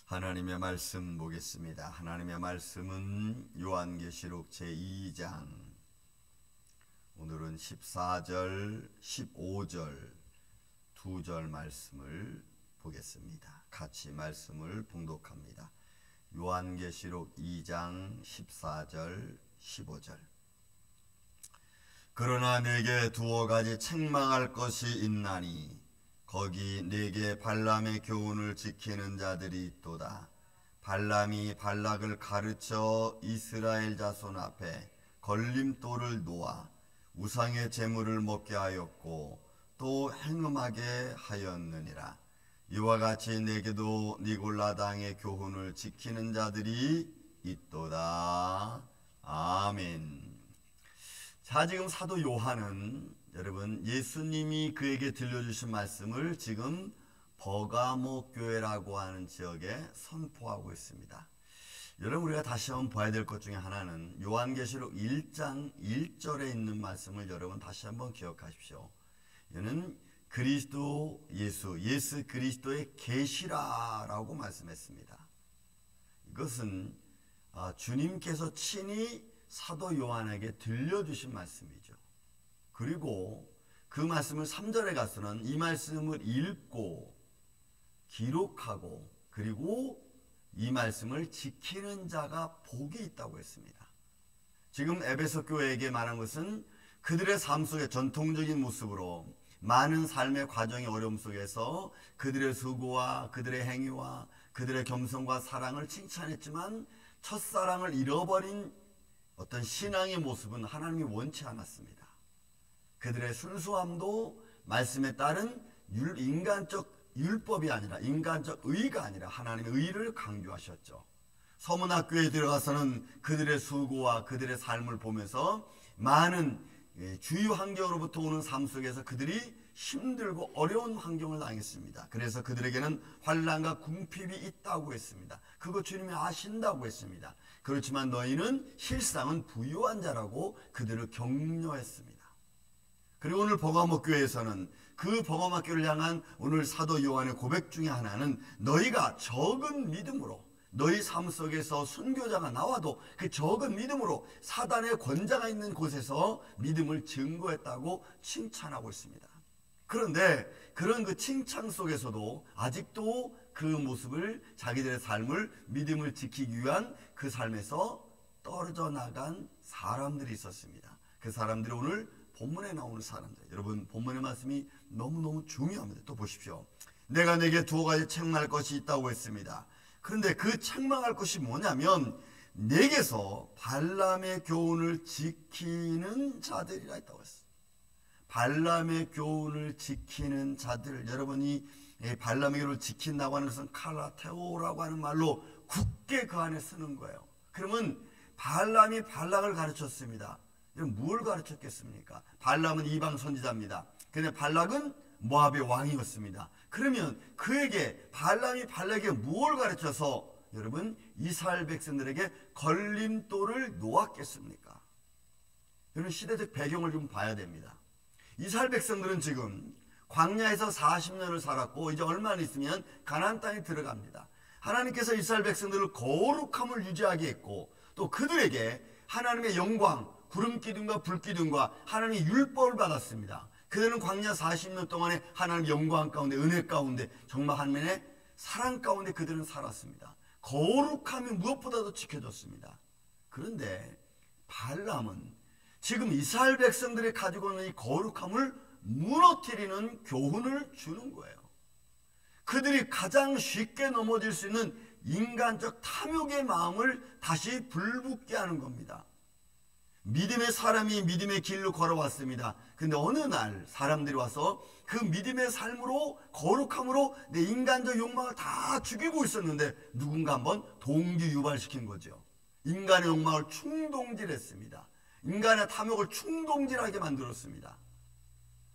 하나님의 말씀 보겠습니다. 하나님의 말씀은 요한계시록 제2장 오늘은 14절, 15절 두 절 말씀을 보겠습니다. 같이 말씀을 봉독합니다. 요한계시록 2장 14절, 15절. 그러나 내게 두어 가지 책망할 것이 있나니 거기 네게 발람의 교훈을 지키는 자들이 있도다. 발람이 발락을 가르쳐 이스라엘 자손 앞에 걸림돌을 놓아 우상의 제물을 먹게 하였고 또 행음하게 하였느니라. 이와 같이 네게도 니골라 당의 교훈을 지키는 자들이 있도다. 아멘. 자, 지금 사도 요한은 여러분 예수님이 그에게 들려주신 말씀을 지금 버가모 교회라고 하는 지역에 선포하고 있습니다. 여러분, 우리가 다시 한번 봐야 될 것 중에 하나는 요한계시록 1장 1절에 있는 말씀을 여러분 다시 한번 기억하십시오. 이는 그리스도 예수 그리스도의 계시라라고 말씀했습니다. 이것은 주님께서 친히 사도 요한에게 들려주신 말씀이죠. 그리고 그 말씀을 3절에 가서는 이 말씀을 읽고 기록하고 그리고 이 말씀을 지키는 자가 복이 있다고 했습니다. 지금 에베소 교회에게 말한 것은 그들의 삶 속에 전통적인 모습으로 많은 삶의 과정의 어려움 속에서 그들의 수고와 그들의 행위와 그들의 겸손과 사랑을 칭찬했지만 첫사랑을 잃어버린 어떤 신앙의 모습은 하나님이 원치 않았습니다. 그들의 순수함도 말씀에 따른 인간적 율법이 아니라 인간적 의가 아니라 하나님의 의를 강조하셨죠. 서문학교에 들어가서는 그들의 수고와 그들의 삶을 보면서 많은 주위 환경으로부터 오는 삶 속에서 그들이 힘들고 어려운 환경을 당했습니다. 그래서 그들에게는 환난과 궁핍이 있다고 했습니다. 그거 주님이 아신다고 했습니다. 그렇지만 너희는 실상은 부유한 자라고 그들을 격려했습니다. 그리고 오늘 버가모 교회에서는 그 버가모 교회를 향한 오늘 사도 요한의 고백 중에 하나는 너희가 적은 믿음으로 너희 삶 속에서 순교자가 나와도 그 적은 믿음으로 사단의 권자가 있는 곳에서 믿음을 증거했다고 칭찬하고 있습니다. 그런데 그런 그 칭찬 속에서도 아직도 그 모습을 자기들의 삶을 믿음을 지키기 위한 그 삶에서 떨어져 나간 사람들이 있었습니다. 그 사람들이 오늘 본문에 나오는 사람들, 여러분 본문의 말씀이 너무너무 중요합니다. 또 보십시오. 내가 내게 두어 가지 책망할 것이 있다고 했습니다. 그런데 그 책망할 것이 뭐냐면 내게서 발람의 교훈을 지키는 자들이라 했다고 했어요. 발람의 교훈을 지키는 자들, 여러분이 발람의 교훈을 지킨다고 하는 것은 칼라테오라고 하는 말로 굳게 그 안에 쓰는 거예요. 그러면 발람이 발락을 가르쳤습니다. 뭘 가르쳤겠습니까? 발람은 이방 선지자입니다. 그런데 발락은 모압의 왕이었습니다. 그러면 그에게 발람이 발락에게 뭘 가르쳐서 여러분 이스라엘 백성들에게 걸림돌을 놓았겠습니까? 여러분 시대적 배경을 좀 봐야 됩니다. 이스라엘 백성들은 지금 광야에서 40년을 살았고 이제 얼마 안 있으면 가나안 땅에 들어갑니다. 하나님께서 이스라엘 백성들을 거룩함을 유지하게 했고 또 그들에게 하나님의 영광, 구름 기둥과 불 기둥과 하나님의 율법을 받았습니다. 그들은 광야 40년 동안에 하나님의 영광 가운데 은혜 가운데 정말 하나님의 사랑 가운데 그들은 살았습니다. 거룩함이 무엇보다도 지켜졌습니다. 그런데 발람은 지금 이스라엘 백성들이 가지고 있는 이 거룩함을 무너뜨리는 교훈을 주는 거예요. 그들이 가장 쉽게 넘어질 수 있는 인간적 탐욕의 마음을 다시 불붙게 하는 겁니다. 믿음의 사람이 믿음의 길로 걸어왔습니다. 근데 어느 날 사람들이 와서 그 믿음의 삶으로 거룩함으로 내 인간적 욕망을 다 죽이고 있었는데 누군가 한번 동기 유발시킨 거죠. 인간의 욕망을 충동질했습니다. 인간의 탐욕을 충동질하게 만들었습니다.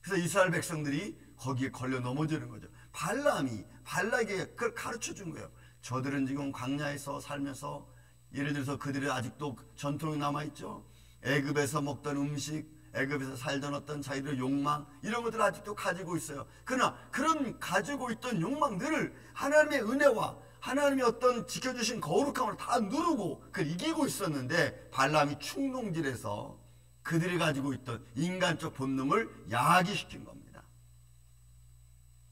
그래서 이스라엘 백성들이 거기에 걸려 넘어지는 거죠. 발락에게 그걸 가르쳐 준 거예요. 저들은 지금 광야에서 살면서 예를 들어서 그들이 아직도 전통이 남아있죠. 애굽에서 먹던 음식, 애굽에서 살던 어떤 자기들의 욕망 이런 것들을 아직도 가지고 있어요. 그러나 그런 가지고 있던 욕망들을 하나님의 은혜와 하나님이 어떤 지켜주신 거룩함을 다 누르고 그걸 이기고 있었는데 발람이 충동질해서 그들이 가지고 있던 인간적 본능을 야기시킨 겁니다.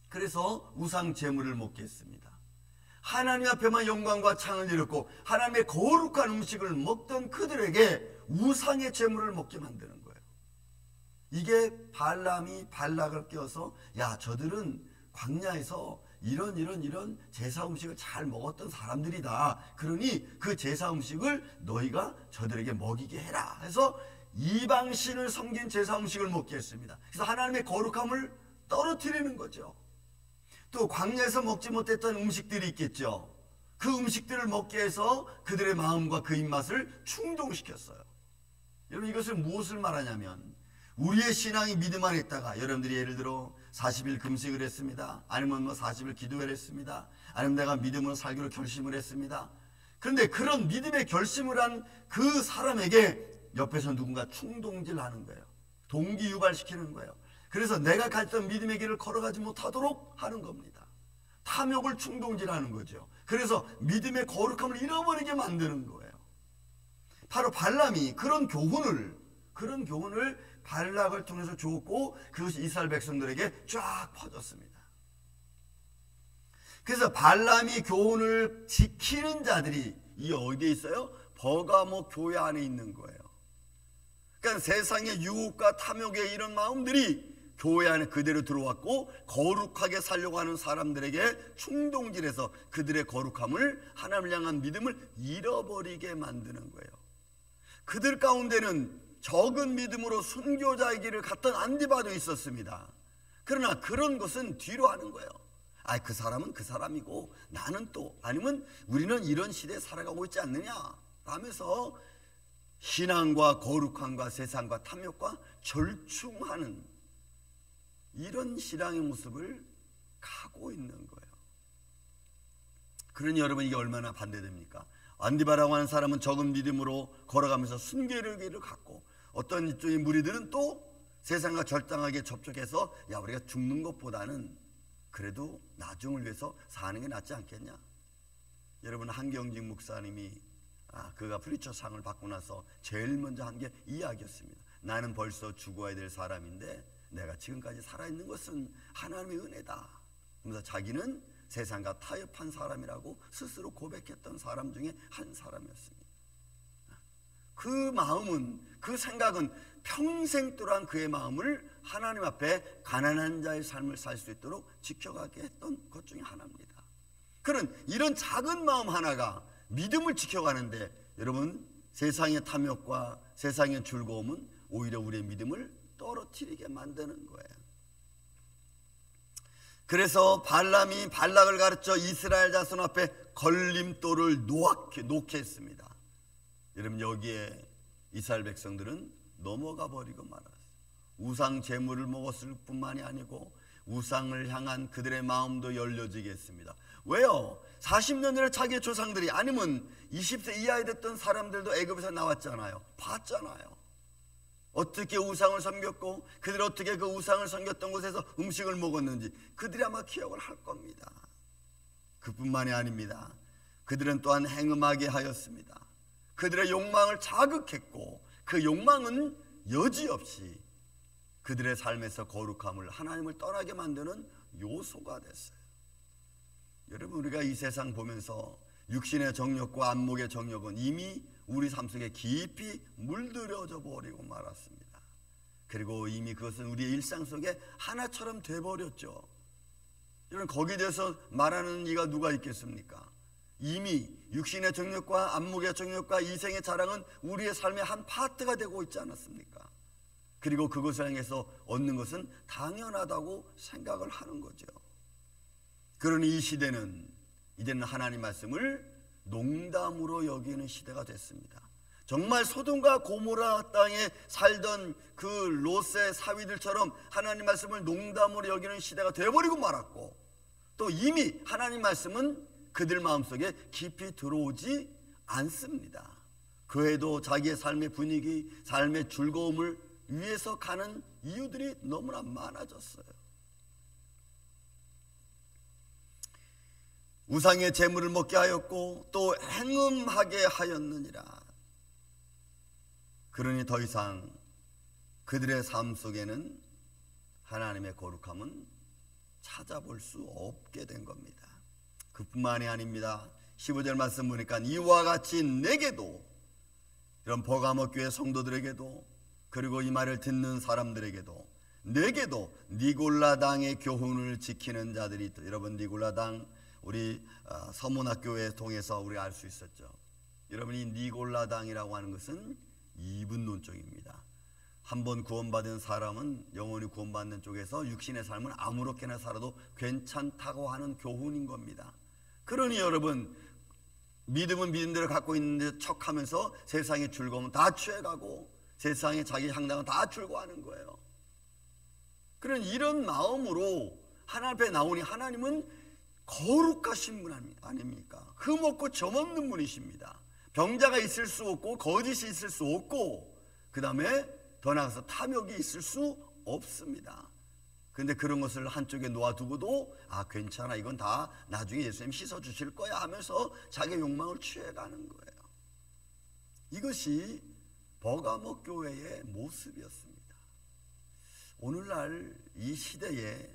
그래서 우상 제물을 먹게 했습니다. 하나님 앞에만 영광과 창을 잃었고 하나님의 거룩한 음식을 먹던 그들에게 우상의 제물을 먹게 만드는 거예요. 이게 발람이 발락을 깨워서 야, 저들은 광야에서 이런 제사 음식을 잘 먹었던 사람들이다. 그러니 그 제사 음식을 너희가 저들에게 먹이게 해라 해서 이방신을 섬긴 제사 음식을 먹게 했습니다. 그래서 하나님의 거룩함을 떨어뜨리는 거죠. 또 광야에서 먹지 못했던 음식들이 있겠죠. 그 음식들을 먹게 해서 그들의 마음과 그 입맛을 충동시켰어요. 여러분, 이것은 무엇을 말하냐면 우리의 신앙이 믿음 안에 있다가 여러분들이 예를 들어 40일 금식을 했습니다. 아니면 40일 기도를 했습니다. 아니면 내가 믿음으로 살기로 결심을 했습니다. 그런데 그런 믿음의 결심을 한 그 사람에게 옆에서 누군가 충동질하는 거예요. 동기 유발시키는 거예요. 그래서 내가 갔던 믿음의 길을 걸어가지 못하도록 하는 겁니다. 탐욕을 충동질하는 거죠. 그래서 믿음의 거룩함을 잃어버리게 만드는 거예요. 바로 발람이 그런 교훈을 발락을 통해서 줬고 그것이 이스라엘 백성들에게 쫙 퍼졌습니다. 그래서 발람이 교훈을 지키는 자들이 이 어디에 있어요? 버가모 교회 안에 있는 거예요. 그러니까 세상의 유혹과 탐욕의 이런 마음들이 교회 안에 그대로 들어왔고 거룩하게 살려고 하는 사람들에게 충동질해서 그들의 거룩함을 하나님을 향한 믿음을 잃어버리게 만드는 거예요. 그들 가운데는 적은 믿음으로 순교자의 길을 갔던 안디바도 있었습니다. 그러나 그런 것은 뒤로 하는 거예요. 그 사람은 그 사람이고 나는 또 아니면 우리는 이런 시대에 살아가고 있지 않느냐 라면서 신앙과 거룩함과 세상과 탐욕과 절충하는 이런 신앙의 모습을 가고 있는 거예요. 그러니 여러분, 이게 얼마나 반대됩니까? 안디바라고 하는 사람은 적은 믿음으로 걸어가면서 순교의 길을 갔고 어떤 이쪽의 무리들은 또 세상과 절당하게 접촉해서 야, 우리가 죽는 것보다는 그래도 나중을 위해서 사는 게 낫지 않겠냐. 여러분, 한경직 목사님이 그가 프리처 상을 받고 나서 제일 먼저 한 게 이야기였습니다. 나는 벌써 죽어야 될 사람인데 내가 지금까지 살아있는 것은 하나님의 은혜다. 그래서 자기는 세상과 타협한 사람이라고 스스로 고백했던 사람 중에 한 사람이었습니다. 그 마음은, 그 생각은 평생 동안 그의 마음을 하나님 앞에 가난한 자의 삶을 살 수 있도록 지켜가게 했던 것 중에 하나입니다. 그런 이런 작은 마음 하나가 믿음을 지켜가는데 여러분, 세상의 탐욕과 세상의 즐거움은 오히려 우리의 믿음을 떨어뜨리게 만드는 거예요. 그래서 발람이 발락을 가르쳐 이스라엘 자손 앞에 걸림돌을 놓게 했습니다. 여러분, 여기에 이스라엘 백성들은 넘어가 버리고 말았어요. 우상 제물을 먹었을 뿐만이 아니고 우상을 향한 그들의 마음도 열려지게 했습니다. 왜요? 40년 전에 자기의 조상들이 아니면 20세 이하에 됐던 사람들도 애굽에서 나왔잖아요. 봤잖아요. 어떻게 우상을 섬겼고 그들이 어떻게 그 우상을 섬겼던 곳에서 음식을 먹었는지 그들이 아마 기억을 할 겁니다. 그뿐만이 아닙니다. 그들은 또한 행음하게 하였습니다. 그들의 욕망을 자극했고 그 욕망은 여지없이 그들의 삶에서 거룩함을, 하나님을 떠나게 만드는 요소가 됐어요. 여러분, 우리가 이 세상 보면서 육신의 정욕과 안목의 정욕은 이미 우리 삶 속에 깊이 물들여져 버리고 말았습니다. 그리고 이미 그것은 우리의 일상 속에 하나처럼 돼버렸죠. 여러분, 거기에 대해서 말하는 이가 누가 있겠습니까? 이미 육신의 정욕과 안목의 정욕과 이생의 자랑은 우리의 삶의 한 파트가 되고 있지 않았습니까? 그리고 그것을 향해서 얻는 것은 당연하다고 생각을 하는 거죠. 그러니 이 시대는 이제는 하나님 말씀을 농담으로 여기는 시대가 됐습니다. 정말 소돔과 고모라 땅에 살던 그 롯의 사위들처럼 하나님 말씀을 농담으로 여기는 시대가 되어버리고 말았고, 또 이미 하나님 말씀은 그들 마음속에 깊이 들어오지 않습니다. 그 해도 자기의 삶의 분위기, 삶의 즐거움을 위해서 가는 이유들이 너무나 많아졌어요. 우상의 재물을 먹게 하였고 또 행음하게 하였느니라. 그러니 더 이상 그들의 삶 속에는 하나님의 거룩함은 찾아볼 수 없게 된 겁니다. 그뿐만이 아닙니다. 15절 말씀 보니까 이와 같이 내게도, 이런 버가모 교회 성도들에게도, 그리고 이 말을 듣는 사람들에게도, 내게도 니골라당의 교훈을 지키는 자들이 있다. 여러분, 니골라당 우리 서문학교회 통해서 우리가 알 수 있었죠. 여러분, 이 니골라당이라고 하는 것은 이분론적입니다. 한번 구원받은 사람은 영원히 구원받는 쪽에서 육신의 삶은 아무렇게나 살아도 괜찮다고 하는 교훈인 겁니다. 그러니 여러분, 믿음은 믿음대로 갖고 있는 척하면서 세상의 즐거움은 다 취해가고 세상의 자기 향당은 다 즐거워하는 거예요. 그런 이런 마음으로 하나님 앞에 나오니 하나님은 거룩하신 분 아닙니까? 흠없고 점없는 분이십니다. 병자가 있을 수 없고 거짓이 있을 수 없고 그 다음에 더 나아가서 탐욕이 있을 수 없습니다. 그런데 그런 것을 한쪽에 놓아두고도 괜찮아, 이건 다 나중에 예수님 씻어주실 거야 하면서 자기 욕망을 취해가는 거예요. 이것이 버가모 교회의 모습이었습니다. 오늘날 이 시대에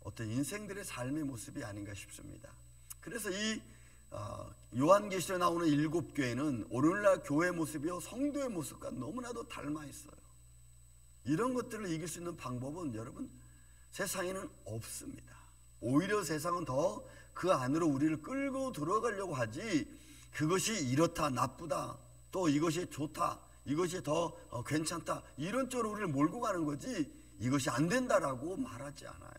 어떤 인생들의 삶의 모습이 아닌가 싶습니다. 그래서 이 요한계시록에 나오는 7교회는 오늘날 교회 모습이요 성도의 모습과 너무나도 닮아 있어요. 이런 것들을 이길 수 있는 방법은 여러분 세상에는 없습니다. 오히려 세상은 더 그 안으로 우리를 끌고 들어가려고 하지, 그것이 이렇다 나쁘다 또 이것이 좋다 이것이 더 괜찮다 이런 쪽으로 우리를 몰고 가는 거지 이것이 안 된다라고 말하지 않아요.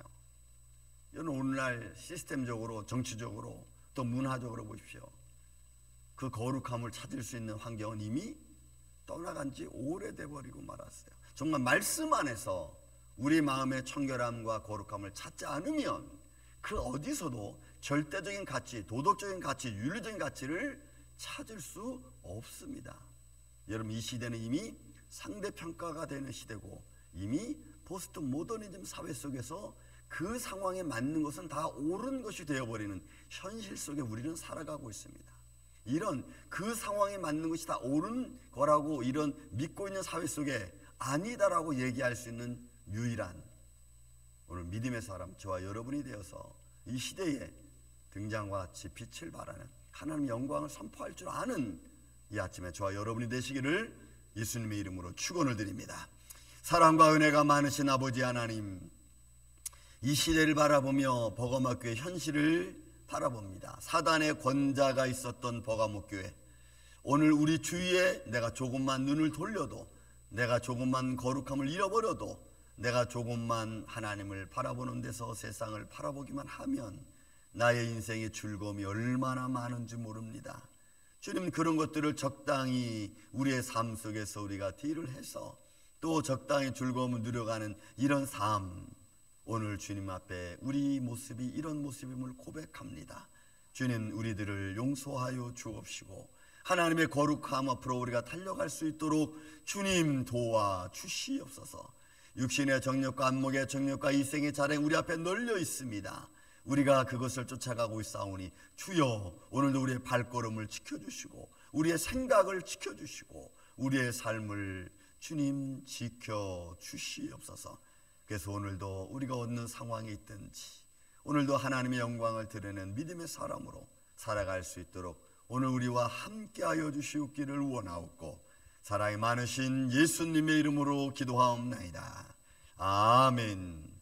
여러분, 오늘날 시스템적으로 정치적으로 또 문화적으로 보십시오. 그 거룩함을 찾을 수 있는 환경은 이미 떠나간 지 오래돼 버리고 말았어요. 정말 말씀 안에서 우리 마음의 청결함과 거룩함을 찾지 않으면 그 어디서도 절대적인 가치, 도덕적인 가치, 윤리적인 가치를 찾을 수 없습니다. 여러분, 이 시대는 이미 상대평가가 되는 시대고 이미 포스트 모더니즘 사회 속에서 그 상황에 맞는 것은 다 옳은 것이 되어버리는 현실 속에 우리는 살아가고 있습니다. 이런 그 상황에 맞는 것이 다 옳은 거라고 이런 믿고 있는 사회 속에 아니다라고 얘기할 수 있는 유일한 오늘 믿음의 사람 저와 여러분이 되어서 이 시대에 등장과 같이 빛을 발하는 하나님의 영광을 선포할 줄 아는 이 아침에 저와 여러분이 되시기를 예수님의 이름으로 축원을 드립니다. 사랑과 은혜가 많으신 아버지 하나님, 이 시대를 바라보며 버가모 교회 현실을 바라봅니다. 사단의 권자가 있었던 버가모 교회, 오늘 우리 주위에 내가 조금만 눈을 돌려도, 내가 조금만 거룩함을 잃어버려도, 내가 조금만 하나님을 바라보는 데서 세상을 바라보기만 하면 나의 인생의 즐거움이 얼마나 많은지 모릅니다. 주님, 그런 것들을 적당히 우리의 삶 속에서 우리가 딜을 해서 또 적당히 즐거움을 누려가는 이런 삶, 오늘 주님 앞에 우리 모습이 이런 모습임을 고백합니다. 주님, 우리들을 용서하여 주옵시고 하나님의 거룩함 앞으로 우리가 달려갈 수 있도록 주님 도와주시옵소서. 육신의 정욕과 안목의 정욕과 이생의 자랑 우리 앞에 널려 있습니다. 우리가 그것을 쫓아가고 있사오니 주여, 오늘도 우리의 발걸음을 지켜주시고 우리의 생각을 지켜주시고 우리의 삶을 주님 지켜주시옵소서. 그래서 오늘도 우리가 얻는 상황에 있든지 오늘도 하나님의 영광을 드리는 믿음의 사람으로 살아갈 수 있도록 오늘 우리와 함께하여 주시옵기를 원하옵고 사랑이 많으신 예수님의 이름으로 기도하옵나이다. 아멘.